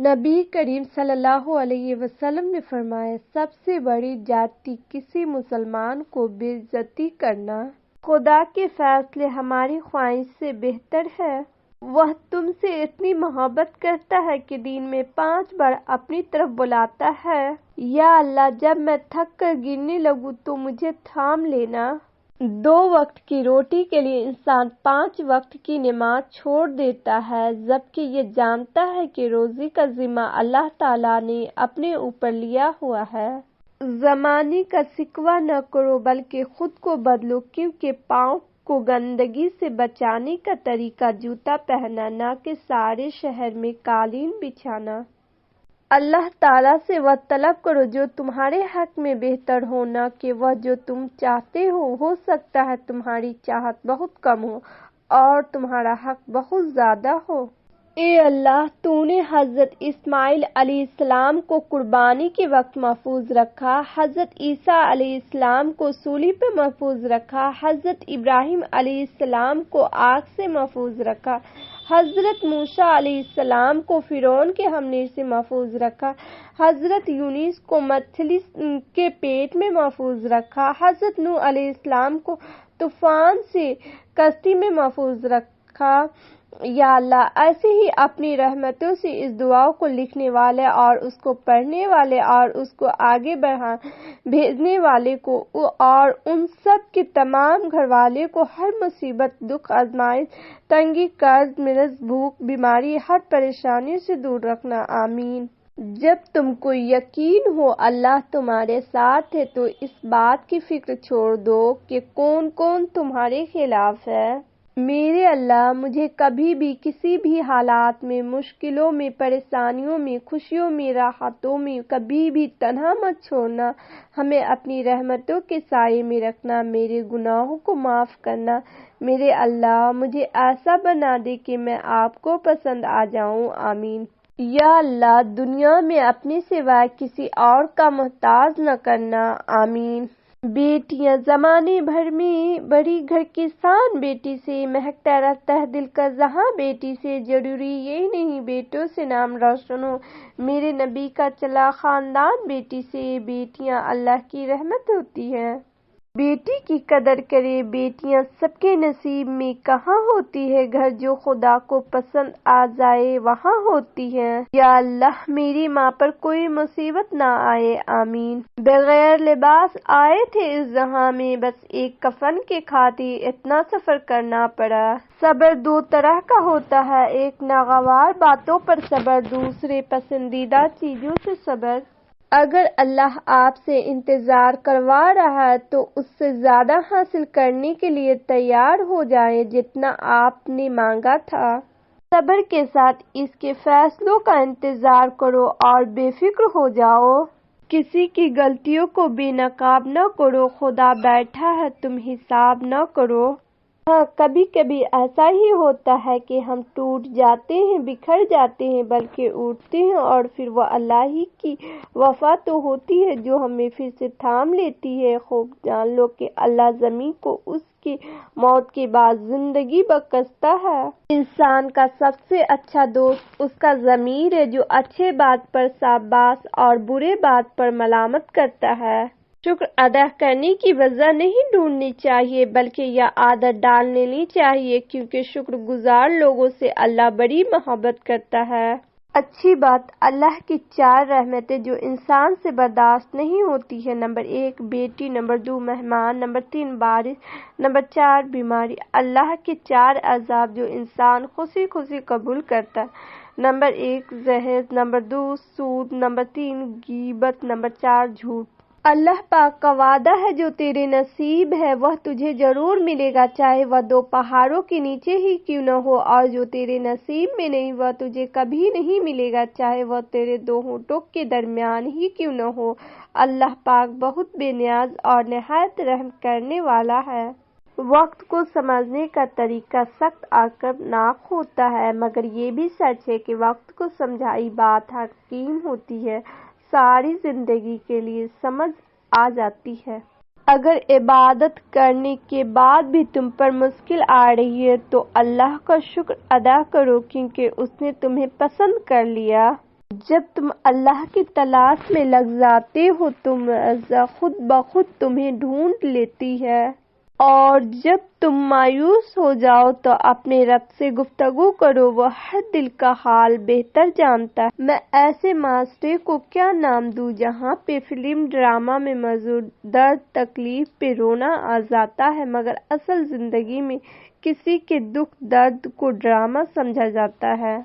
نبی کریم صلی اللہ علیہ وسلم نے فرمایا، سب سے بڑی زیادتی کسی مسلمان کو بے عزتی کرنا۔ خدا کے فیصلے ہماری خواہش سے بہتر ہے۔ وہ تم سے اتنی محبت کرتا ہے کہ دن میں 5 بار اپنی طرف بلاتا ہے، یا اللہ جب میں تھک کر گرنے لگوں تو مجھے تھام لینا۔ 2 وقت کی روٹی کے لیے انسان 5 وقت کی نماز چھوڑ دیتا ہے، جبکہ یہ جانتا ہے کہ روزی کا ذمہ اللہ تعالیٰ نے اپنے اوپر لیا ہوا ہے۔ زمانے کا شکوہ نہ کرو بلکہ خود کو بدلو، کیونکہ پاؤں کو گندگی سے بچانے کا طریقہ جوتا پہننا، نہ کہ سارے شہر میں قالین بچھانا۔ اللہ تعالیٰ سے وہ طلب کرو جو تمہارے حق میں بہتر ہو، نہ کہ وہ جو تم چاہتے ہو سکتا ہے تمہاری چاہت بہت کم ہو اور تمہارا حق بہت زیادہ ہو۔ اے اللہ، تو نے حضرت اسماعیل علیہ السلام کو قربانی کے وقت محفوظ رکھا، حضرت عیسیٰ علیہ السلام کو صلیب پہ محفوظ رکھا، حضرت ابراہیم علیہ السلام کو آگ سے محفوظ رکھا، حضرت موسیٰ علیہ السلام کو فرعون کے حملے سے محفوظ رکھا، حضرت یونس کو مچھلی کے پیٹ میں محفوظ رکھا، حضرت نوح علیہ السلام کو طوفان سے کشتی میں محفوظ رکھا۔ یا اللہ، ایسے ہی اپنی رحمتوں سے اس دعا کو لکھنے والے اور اس کو پڑھنے والے اور اس کو آگے بھیجنے والے کو اور ان سب کے تمام گھر والے کو ہر مصیبت، دکھ، آزمائش، تنگی، قرض، مرض، بھوک، بیماری، ہر پریشانی سے دور رکھنا، آمین۔ جب تم کو یقین ہو اللہ تمہارے ساتھ ہے تو اس بات کی فکر چھوڑ دو کہ کون کون تمہارے خلاف ہے۔ میرے اللہ، مجھے کبھی بھی کسی بھی حالات میں، مشکلوں میں، پریشانیوں میں، خوشیوں میں، راحتوں میں کبھی بھی تنہا مت چھوڑنا۔ ہمیں اپنی رحمتوں کے سائے میں رکھنا، میرے گناہوں کو معاف کرنا۔ میرے اللہ، مجھے ایسا بنا دے کہ میں آپ کو پسند آ جاؤں، آمین۔ یا اللہ، دنیا میں اپنے سوائے کسی اور کا محتاج نہ کرنا، آمین۔ بیٹیاں زمانے بھر میں بڑی گھر کی شان، بیٹی سے مہکتا رہتا ہے دل کا جہاں، بیٹی سے ضروری یہ نہیں بیٹوں سے نام روشن ہو، میرے نبی کا چلا خاندان، بیٹی سے بیٹیاں اللہ کی رحمت ہوتی ہیں۔ بیٹی کی قدر کرے، بیٹیاں سب کے نصیب میں کہاں ہوتی ہے، گھر جو خدا کو پسند آ جائے وہاں ہوتی ہے۔ یا اللہ، میری ماں پر کوئی مصیبت نہ آئے، آمین۔ بغیر لباس آئے تھے اس جہاں میں، بس ایک کفن کے خاطر اتنا سفر کرنا پڑا۔ صبر 2 طرح کا ہوتا ہے، ایک ناگوار باتوں پر صبر، دوسرے پسندیدہ چیزوں سے صبر۔ اگر اللہ آپ سے انتظار کروا رہا ہے تو اس سے زیادہ حاصل کرنے کے لیے تیار ہو جائیں جتنا آپ نے مانگا تھا۔ صبر کے ساتھ اس کے فیصلوں کا انتظار کرو اور بے فکر ہو جاؤ۔ کسی کی غلطیوں کو بے نقاب نہ کرو، خدا بیٹھا ہے تم حساب نہ کرو۔ ہاں، کبھی کبھی ایسا ہی ہوتا ہے کہ ہم ٹوٹ جاتے ہیں، بکھر جاتے ہیں، بلکہ اٹھتے ہیں اور پھر وہ اللہ ہی کی وفا تو ہوتی ہے جو ہمیں پھر سے تھام لیتی ہے۔ خوب جان لو کہ اللہ زمین کو اس کی موت کے بعد زندگی بخشتا ہے۔ انسان کا سب سے اچھا دوست اس کا ضمیر ہے جو اچھے بات پر شاباش اور برے بات پر ملامت کرتا ہے۔ شکر ادا کرنے کی وجہ نہیں ڈھونڈنی چاہیے بلکہ یہ عادت ڈال لینی چاہیے، کیونکہ شکر گزار لوگوں سے اللہ بڑی محبت کرتا ہے۔ اچھی بات، اللہ کی 4 رحمتیں جو انسان سے برداشت نہیں ہوتی ہیں۔ نمبر 1 بیٹی، نمبر 2 مہمان، نمبر 3 بارش، نمبر 4 بیماری۔ اللہ کے 4 عذاب جو انسان خوشی خوشی قبول کرتا ہے۔ نمبر 1 جہیز، نمبر 2 سود، نمبر 3 غیبت، نمبر 4 جھوٹ۔ اللہ پاک کا وعدہ ہے جو تیرے نصیب ہے وہ تجھے ضرور ملے گا، چاہے وہ 2 پہاڑوں کے نیچے ہی کیوں نہ ہو، اور جو تیرے نصیب میں نہیں وہ تجھے کبھی نہیں ملے گا، چاہے وہ تیرے 2 ہونٹوں کے درمیان ہی کیوں نہ ہو۔ اللہ پاک بہت بے نیاز اور نہایت رحم کرنے والا ہے۔ وقت کو سمجھنے کا طریقہ سخت عاقبتناک ہوتا ہے، مگر یہ بھی سچ ہے کہ وقت کو سمجھائی بات حکیم ہوتی ہے، ساری زندگی کے لیے سمجھ آ جاتی ہے۔ اگر عبادت کرنے کے بعد بھی تم پر مشکل آ رہی ہے تو اللہ کا شکر ادا کرو، کیونکہ اس نے تمہیں پسند کر لیا۔ جب تم اللہ کی تلاش میں لگ جاتے ہو تو معزہ خود بخود تمہیں ڈھونڈ لیتی ہے، اور جب تم مایوس ہو جاؤ تو اپنے رب سے گفتگو کرو، وہ ہر دل کا حال بہتر جانتا ہے۔ میں ایسے معاشرے کو کیا نام دوں جہاں پہ فلم ڈرامہ میں مذکور درد تکلیف پہ رونا آ جاتا ہے، مگر اصل زندگی میں کسی کے دکھ درد کو ڈرامہ سمجھا جاتا ہے۔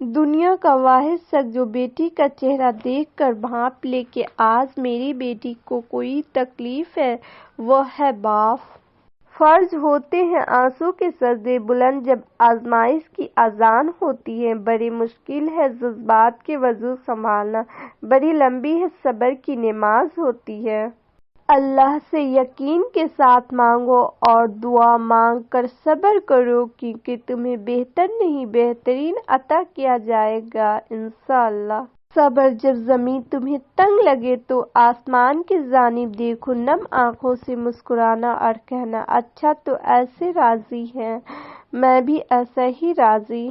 دنیا کا واحد شخص جو بیٹی کا چہرہ دیکھ کر بھانپ لے کہ آج میری بیٹی کو کوئی تکلیف ہے، وہ ہے باپ۔ فرض ہوتے ہیں آنسو کے سجدے بلند جب آزمائش کی اذان ہوتی ہے، بڑی مشکل ہے جذبات کے وضو سنبھالنا، بڑی لمبی ہے صبر کی نماز ہوتی ہے۔ اللہ سے یقین کے ساتھ مانگو اور دعا مانگ کر صبر کرو، کیونکہ تمہیں بہتر نہیں بہترین عطا کیا جائے گا انشاءاللہ۔ صبر جب زمین تمہیں تنگ لگے تو آسمان کی جانب دیکھو، نم آنکھوں سے مسکرانا اور کہنا اچھا تو ایسے راضی ہیں، میں بھی ایسا ہی راضی۔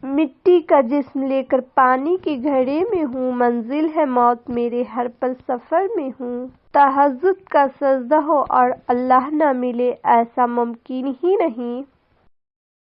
مٹی کا جسم لے کر پانی کے گھڑے میں ہوں، منزل ہے موت میرے ہر پل سفر میں ہوں۔ تہجد کا سجدہ ہو اور اللہ نہ ملے ایسا ممکن ہی نہیں۔